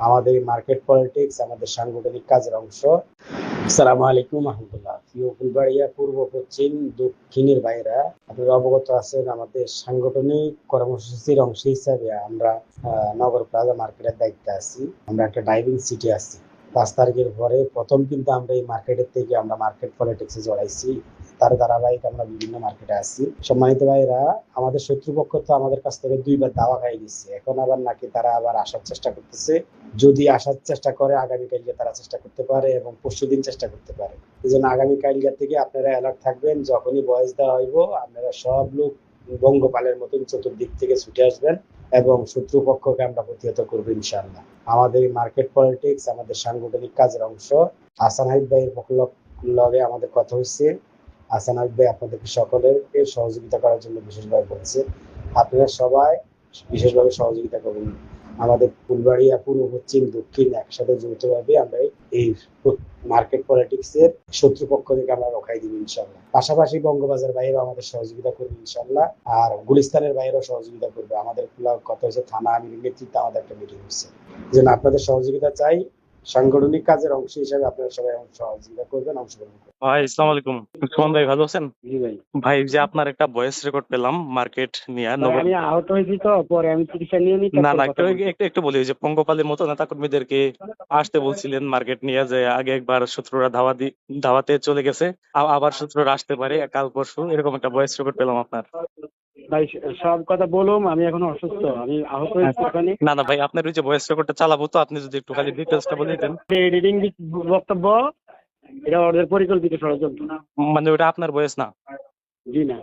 আমাদের market politics আমাদের সাংগঠনিক কাজের অংশ। আসসালামু আলাইকুম রহমতুল্লাহ। প্রিয় ফুলবাড়িয়া পূর্ব, পশ্চিম, দক্ষিণের বাইরা, আপনারা অবগত আছেন আমাদের সাংগঠনিক কর্মসূচির অংশ হিসাবে আমরা নগর প্লাজা মার্কেটের দায়িত্বে আছি। আমরা একটা ড্রাইভিং সিটে আছি। 5 তারিখের পরে প্রথম কিন্তু আমরা এই মার্কেটের থেকে আমরা মার্কেট পলিটিক্সে জড়াইছি। তার ধারাবাহিক আমরা বিভিন্ন মার্কেটে আছি। সম্মানিত ভাইরা, আমাদের শত্রুপক্ষ তো আমাদের কাছ থেকে 2বার দাওয়া খাই গেছে, এখন আবার নাকি তারা আবার আসার চেষ্টা করতেছে। যদি আসার চেষ্টা করে আগামীকালকে তারা চেষ্টা করতে পারে এবং পরশুদিন চেষ্টা করতে পারে। এই জন্য আগামীকালকে থেকে আপনারা অ্যালার্ট থাকবেন। যখনই ভয়েস দেওয়া হইব আপনারা সব লোক বঙ্গপালের মতন চতুর্দিক থেকে ছুটে আসবেন এবং শত্রুপক্ষকে আমরা প্রতিহত করবো ইনশাআল্লাহ। আমাদের মার্কেট পলিটিক্স আমাদের সাংগঠনিক কাজের অংশ। হাসান হাবিব ভাইয়ের লগে আমাদের কথা হচ্ছে। হাসান হাবিব ভাই আপনাদেরকে সকলেরকে সহযোগিতা করার জন্য বিশেষভাবে বলছে। আপনারা সবাই বিশেষভাবে সহযোগিতা করুন। আমাদের ফুলবাড়িয়া পূর্ব, পশ্চিম, দক্ষিণ একসাথে যৌথভাবে আমরা এই মার্কেট পলিটিক্স এর শত্রুপক্ষ থেকে আমরা রক্ষাই দিব ইনশাল্লাহ। পাশাপাশি বঙ্গবাজার বাইরেও আমাদের সহযোগিতা করবে ইনশাল্লাহ। আর গুলিস্তানের বাইরেও সহযোগিতা করবে। আমাদের কথা হচ্ছে থানা আমিরের নেতৃত্বে আমাদের একটা মিটিং হচ্ছে। যেন আপনাদের সহযোগিতা চাই। সাংগঠনিক কাজের অংশ হিসাবে আপনারা সবাই সহযোগিতা করবেন, অংশগ্রহণ করবেন। ভাই আসসালামু আলাইকুম। সুমন ভাই ভালো আছেন? জি ভাই। ভাই যে আপনার একটা ভয়েস রেকর্ড পেলাম মার্কেট নিয়ে নগর। আমি আহত হয়েছি, তো পরে আমি চিকিৎসা নিয়ে নিই, না তারপর না, কথা একটু বলবো। একটু একটু বলি, ওই যে পঙ্গপালের মতো নেতা কর্মীদেরকে আসতে বলছিলেন মার্কেট নিয়ে, যে আগে একবার শত্রুরা ধাওয়াতে চলে গেছে, আবার শত্রুরা আসতে পারে কাল পরশু, এরকম একটা ভয়েস রেকর্ড পেলাম আপনার। ভাই সব কথা বলুম, আমি এখন অসুস্থ, আমি আহত হয়েছি ওখানে। না না ভাই, আপনার ওই যে ভয়েস রেকর্ডটা চালাবো, তো আপনি যদি একটু খালি ডিটেলসটা বলে দিতেন। এডিটিং বক্তব্য, এটা ওদের পরিকল্পিত ষড়যন্ত্র। মানে ওটা আপনার ভয়েস না? জি না।